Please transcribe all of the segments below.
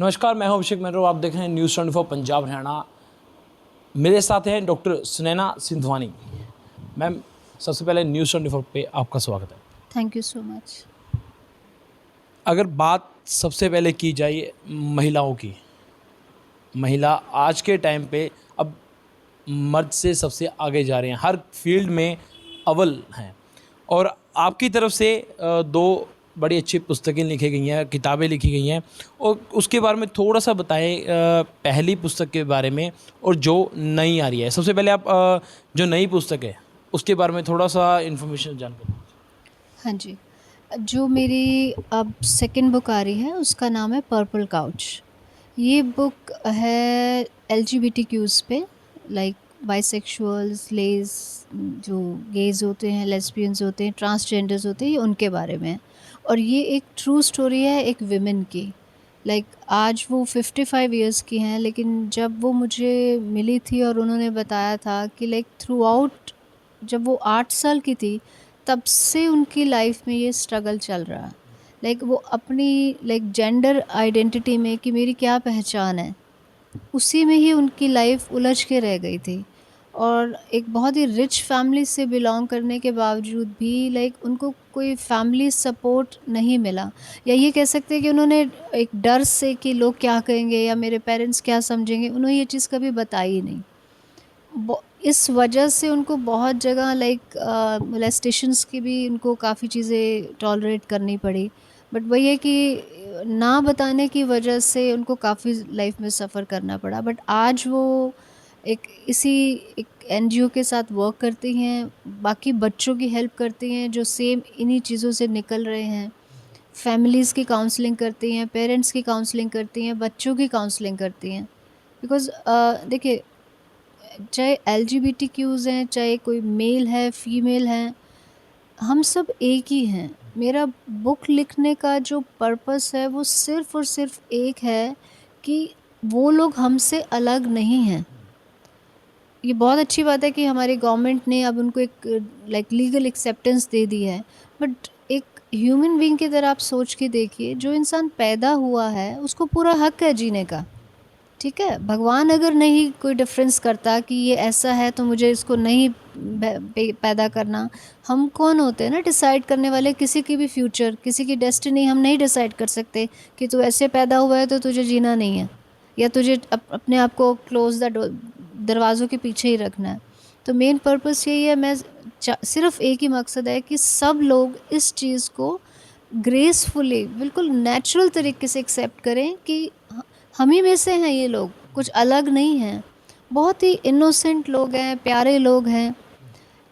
नमस्कार, मैं हूं अभिषेक मेहरा। आप देख रहे हैं न्यूज़ 24 पंजाब हरियाणा। मेरे साथ हैं डॉक्टर सुनैना सिंधवानी। मैम, सबसे पहले न्यूज़ 24 पे आपका स्वागत है। Thank you so much. अगर बात सबसे पहले की जाए महिलाओं की, महिला आज के टाइम पे अब मर्द से सबसे आगे जा रहे हैं, हर फील्ड में अव्वल हैं। और आपकी तरफ से दो बड़ी अच्छी पुस्तकें लिखी गई हैं, किताबें लिखी गई हैं, और उसके बारे में थोड़ा सा बताएं। पहली पुस्तक के बारे में और जो नई आ रही है। सबसे पहले आप जो नई पुस्तक है उसके बारे में थोड़ा सा इन्फॉर्मेशन जानकारी। हाँ जी, जो मेरी अब सेकंड बुक आ रही है उसका नाम है पर्पल काउच। ये बुक है एलजीबीटीक्यूज़ पे, लाइक बाइसेक्सुअल्स, लेज़, जो गेज़ होते हैं, लेस्बियंस होते हैं, ट्रांसजेंडर्स होते हैं, ये उनके बारे में है। और ये एक ट्रू स्टोरी है एक विमेन की। लाइक आज वो 55 इयर्स की हैं, लेकिन जब वो मुझे मिली थी और उन्होंने बताया था कि लाइक थ्रू आउट, जब वो 8 साल की थी तब से उनकी लाइफ में ये स्ट्रगल चल रहा है। लाइक वो अपनी लाइक जेंडर आइडेंटिटी में कि मेरी क्या पहचान है, उसी में ही उनकी लाइफ उलझ के रह गई थी। और एक बहुत ही रिच फैमिली से बिलोंग करने के बावजूद भी लाइक उनको कोई फैमिली सपोर्ट नहीं मिला, या ये कह सकते हैं कि उन्होंने एक डर से कि लोग क्या कहेंगे या मेरे पेरेंट्स क्या समझेंगे, उन्होंने ये चीज़ कभी बताई ही नहीं। इस वजह से उनको बहुत जगह लाइक मोलेस्टेशंस की भी उनको काफ़ी चीज़ें टॉलरेट करनी पड़ी। बट वही है कि ना बताने की वजह से उनको काफ़ी लाइफ में सफ़र करना पड़ा। बट आज वो एक इसी एक एनजीओ के साथ वर्क करती हैं, बाकी बच्चों की हेल्प करती हैं जो सेम इन्हीं चीज़ों से निकल रहे हैं। फैमिलीज़ की काउंसलिंग करती हैं, पेरेंट्स की काउंसलिंग करती हैं, बच्चों की काउंसलिंग करती हैं। बिकॉज़ देखिए, चाहे एलजीबीटीक्यूज़ हैं, चाहे कोई मेल है, फीमेल हैं, हम सब एक ही हैं। मेरा बुक लिखने का जो पर्पस है वो सिर्फ़ और सिर्फ़ एक है कि वो लोग हमसे अलग नहीं हैं। ये बहुत अच्छी बात है कि हमारी गवर्नमेंट ने अब उनको एक लाइक लीगल एक्सेप्टेंस दे दी है। बट एक ह्यूमन बीइंग की तरह आप सोच के देखिए, जो इंसान पैदा हुआ है उसको पूरा हक है जीने का। ठीक है, भगवान अगर नहीं कोई डिफरेंस करता कि ये ऐसा है तो मुझे इसको नहीं पैदा करना, हम कौन होते हैं ना डिसाइड करने वाले किसी की भी फ्यूचर, किसी की डेस्टिनी हम नहीं डिसाइड कर सकते कि तू ऐसे पैदा हुआ है तो तुझे जीना नहीं है, या तुझे अपने आप को क्लोज द दरवाज़ों के पीछे ही रखना है। तो मेन पर्पस यही है, मैं सिर्फ एक ही मकसद है कि सब लोग इस चीज़ को ग्रेसफुली, बिल्कुल नेचुरल तरीके से एक्सेप्ट करें कि हम ही में से हैं, ये लोग कुछ अलग नहीं हैं। बहुत ही इनोसेंट लोग हैं, प्यारे लोग हैं।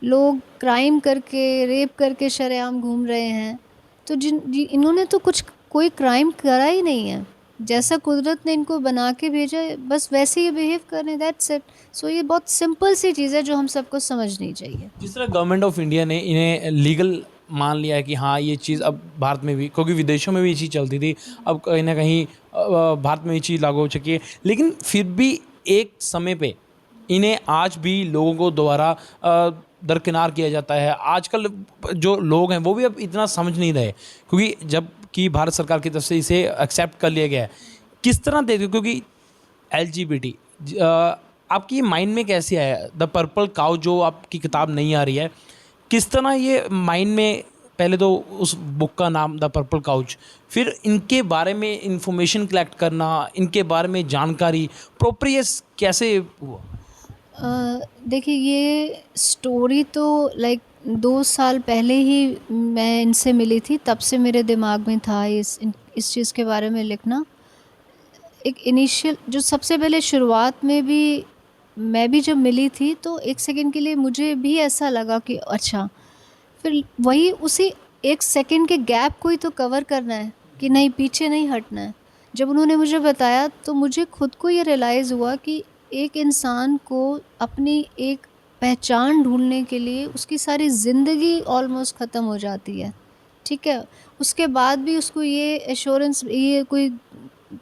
लोग क्राइम करके, रेप करके शरेआम घूम रहे हैं। तो इन्होंने तो कुछ कोई क्राइम करा ही नहीं है। जैसा कुदरत ने इनको बना के भेजा है बस वैसे ही बिहेव कर रहे हैं, दैट्स इट। सो ये बहुत सिंपल सी चीज़ है जो हम सबको समझनी चाहिए। जिस तरह गवर्नमेंट ऑफ इंडिया ने इन्हें लीगल मान लिया है कि हाँ ये चीज़ अब भारत में भी, क्योंकि विदेशों में भी ये चीज़ चलती थी, अब कहीं ना कहीं भारत में ये चीज़ लागू हो चुकी है, लेकिन फिर भी एक समय पे इन्हें आज भी लोगों को दोबारा दरकिनार किया जाता है। आजकल जो लोग हैं वो भी अब इतना समझ नहीं रहे, क्योंकि जब कि भारत सरकार की तरफ से इसे एक्सेप्ट कर लिया गया है। किस तरह देखते हो, क्योंकि एलजीबीटी आपकी माइंड में कैसे आया द पर्पल काउ जो आपकी किताब नहीं आ रही है, किस तरह ये माइंड में, पहले तो उस बुक का नाम द पर्पल काउच, फिर इनके बारे में इंफॉर्मेशन कलेक्ट करना, इनके बारे में जानकारी प्रॉपर ये कैसे हुआ? देखिए, ये स्टोरी तो लाइक 2 साल पहले ही मैं इनसे मिली थी, तब से मेरे दिमाग में था इस चीज़ के बारे में लिखना। एक इनिशियल जो सबसे पहले शुरुआत में भी मैं भी जब मिली थी तो एक सेकंड के लिए मुझे भी ऐसा लगा कि अच्छा, फिर वही उसी 1 सेकंड के गैप को ही तो कवर करना है कि नहीं, पीछे नहीं हटना है। जब उन्होंने मुझे बताया तो मुझे खुद को ये रियलाइज़ हुआ कि एक इंसान को अपनी एक पहचान ढूँढने के लिए उसकी सारी ज़िंदगी ऑलमोस्ट ख़त्म हो जाती है, ठीक है? उसके बाद भी उसको ये एश्योरेंस, ये कोई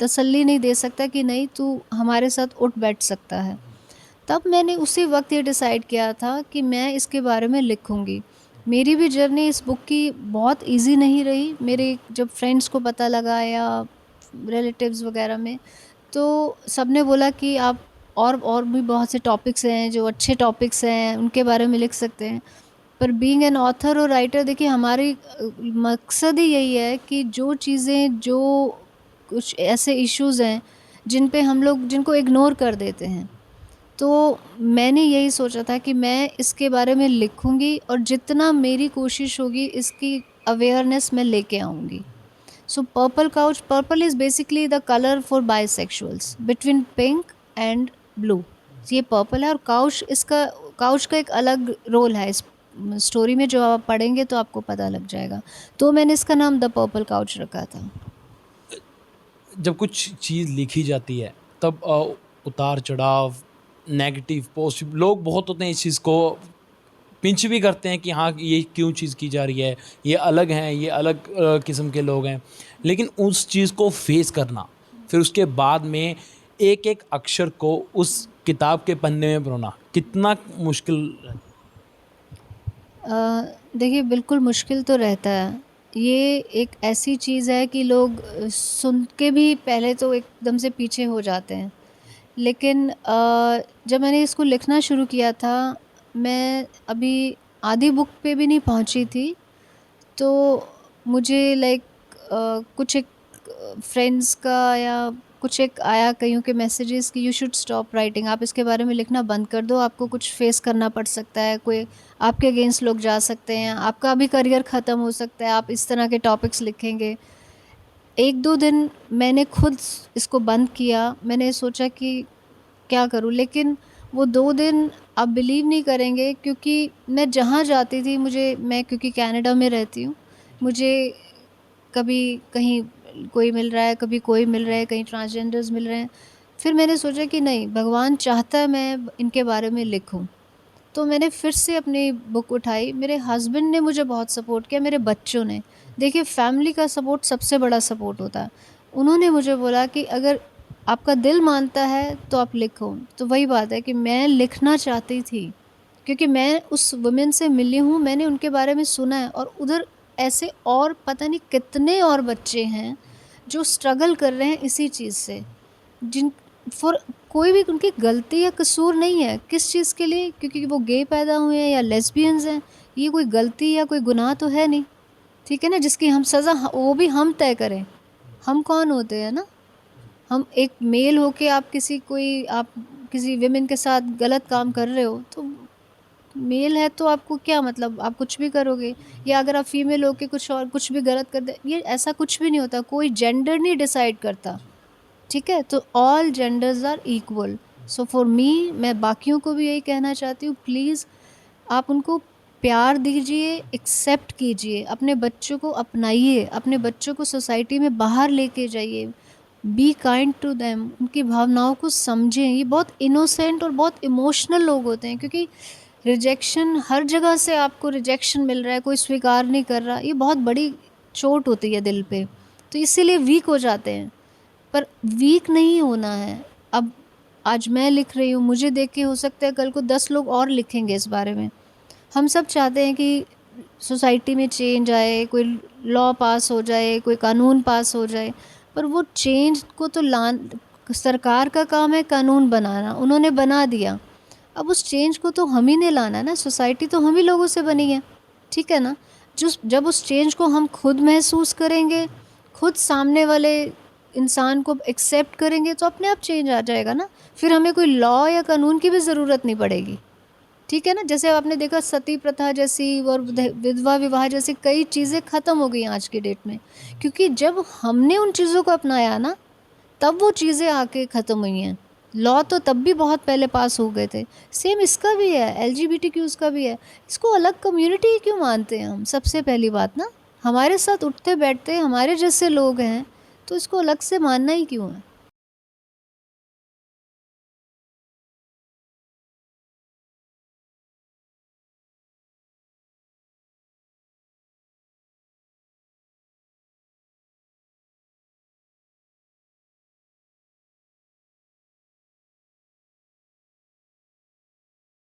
तसल्ली नहीं दे सकता कि नहीं तू हमारे साथ उठ बैठ सकता है। तब मैंने उसी वक़्त ये डिसाइड किया था कि मैं इसके बारे में लिखूँगी। मेरी भी जर्नी इस बुक की बहुत ईज़ी नहीं रही। मेरे जब फ्रेंड्स को पता लगा या रिलेटिव्स वगैरह में, तो सबने बोला कि आप और भी बहुत से टॉपिक्स हैं जो अच्छे टॉपिक्स हैं, उनके बारे में लिख सकते हैं। पर बीइंग एन ऑथर और राइटर, देखिए हमारी मकसद ही यही है कि जो चीज़ें, जो कुछ ऐसे इश्यूज़ हैं जिन पे हम लोग जिनको इग्नोर कर देते हैं, तो मैंने यही सोचा था कि मैं इसके बारे में लिखूँगी और जितना मेरी कोशिश होगी इसकी अवेयरनेस मैं लेके आऊँगी। So purple couch, purple is basically the colour for bisexuals between pink and blue. ये पर्पल है, और काउच का एक अलग रोल है इस स्टोरी में, जो आप पढ़ेंगे तो आपको पता लग जाएगा। तो मैंने इसका नाम द पर्पल काउच रखा था। जब कुछ चीज़ लिखी जाती है तब उतार चढ़ाव, नेगेटिव पॉजिटिव, लोग बहुत होते हैं इस चीज़ को पिंच भी करते हैं कि हाँ ये क्यों चीज़ की जा रही है, ये अलग हैं, ये अलग किस्म के लोग हैं। लेकिन उस चीज़ को फेस करना, फिर उसके बाद में एक एक अक्षर को उस किताब के पन्ने में पिरोना कितना मुश्किल है? देखिए बिल्कुल मुश्किल तो रहता है। ये एक ऐसी चीज़ है कि लोग सुन के भी पहले तो एकदम से पीछे हो जाते हैं। लेकिन जब मैंने इसको लिखना शुरू किया था, मैं अभी आधी बुक पे भी नहीं पहुंची थी, तो मुझे लाइक कुछ एक फ्रेंड्स का या कुछ एक आया कईयों के मैसेजेस कि यू शुड स्टॉप राइटिंग, आप इसके बारे में लिखना बंद कर दो, आपको कुछ फेस करना पड़ सकता है, कोई आपके अगेंस्ट लोग जा सकते हैं, आपका भी करियर ख़त्म हो सकता है, आप इस तरह के टॉपिक्स लिखेंगे। एक दो दिन मैंने खुद इसको बंद किया, मैंने सोचा कि क्या करूँ, लेकिन वो 2 दिन आप बिलीव नहीं करेंगे, क्योंकि मैं जहाँ जाती थी, मैं क्योंकि कनाडा में रहती हूँ, मुझे कभी कहीं कोई मिल रहा है, कभी कोई मिल रहा है, कहीं ट्रांसजेंडर्स मिल रहे हैं। फिर मैंने सोचा कि नहीं, भगवान चाहता है मैं इनके बारे में लिखूँ। तो मैंने फिर से अपनी बुक उठाई, मेरे हस्बैंड ने मुझे बहुत सपोर्ट किया, मेरे बच्चों ने। देखिए फैमिली का सपोर्ट सबसे बड़ा सपोर्ट होता है। उन्होंने मुझे बोला कि अगर आपका दिल मानता है तो आप लिखो। तो वही बात है कि मैं लिखना चाहती थी, क्योंकि मैं उस वुमेन से मिली हूँ, मैंने उनके बारे में सुना है, और उधर ऐसे और पता नहीं कितने और बच्चे हैं जो स्ट्रगल कर रहे हैं इसी चीज़ से, जिन फॉर कोई भी उनकी गलती या कसूर नहीं है, किस चीज़ के लिए, क्योंकि वो गे पैदा हुए हैं या लेस्बियंस हैं, ये कोई गलती या कोई गुनाह तो है नहीं, ठीक है ना, जिसकी हम सज़ा वो भी हम तय करें। हम कौन होते हैं ना, हम एक मेल होके आप किसी विमेन के साथ गलत काम कर रहे हो, तो मेल है तो आपको क्या मतलब, आप कुछ भी करोगे, या अगर आप फीमेल होके कुछ और कुछ भी गलत कर दे, ये ऐसा कुछ भी नहीं होता, कोई जेंडर नहीं डिसाइड करता, ठीक है। तो all genders are equal. So for me, मैं बाकियों को भी यही कहना चाहती हूँ, प्लीज़ आप उनको प्यार दीजिए, एक्सेप्ट कीजिए, अपने बच्चों को अपनाइए, अपने बच्चों को सोसाइटी में बाहर लेके जाइए, बी काइंड टू देम, उनकी भावनाओं को समझें। ये बहुत इनोसेंट और बहुत इमोशनल लोग होते हैं, क्योंकि रिजेक्शन हर जगह से आपको रिजेक्शन मिल रहा है, कोई स्वीकार नहीं कर रहा, ये बहुत बड़ी चोट होती है दिल पे, तो इसीलिए वीक हो जाते हैं। पर वीक नहीं होना है। अब आज मैं लिख रही हूँ, मुझे देख के हो सकता है कल को 10 लोग और लिखेंगे इस बारे में। हम सब चाहते हैं कि सोसाइटी में चेंज आए, कोई लॉ पास हो जाए, कोई कानून पास हो जाए, पर वो चेंज को तो सरकार का काम है कानून बनाना, उन्होंने बना दिया। अब उस चेंज को तो हम ही ने लाना है ना, सोसाइटी तो हम ही लोगों से बनी है, ठीक है ना। जब उस चेंज को हम खुद महसूस करेंगे, खुद सामने वाले इंसान को एक्सेप्ट करेंगे, तो अपने आप चेंज आ जाएगा ना। फिर हमें कोई लॉ या कानून की भी ज़रूरत नहीं पड़ेगी, ठीक है ना। जैसे आपने देखा सती प्रथा जैसी और विधवा विवाह जैसी कई चीज़ें ख़त्म हो गई आज की डेट में, क्योंकि जब हमने उन चीज़ों को अपनाया ना, तब वो चीज़ें आके ख़त्म हुई हैं। लॉ तो तब भी बहुत पहले पास हो गए थे। सेम इसका भी है, एलजीबीटीक्यूज़ का भी है। इसको अलग कम्युनिटी ही क्यों मानते हैं हम? सबसे पहली बात ना, हमारे साथ उठते बैठते हमारे जैसे लोग हैं, तो इसको अलग से मानना ही क्यों है?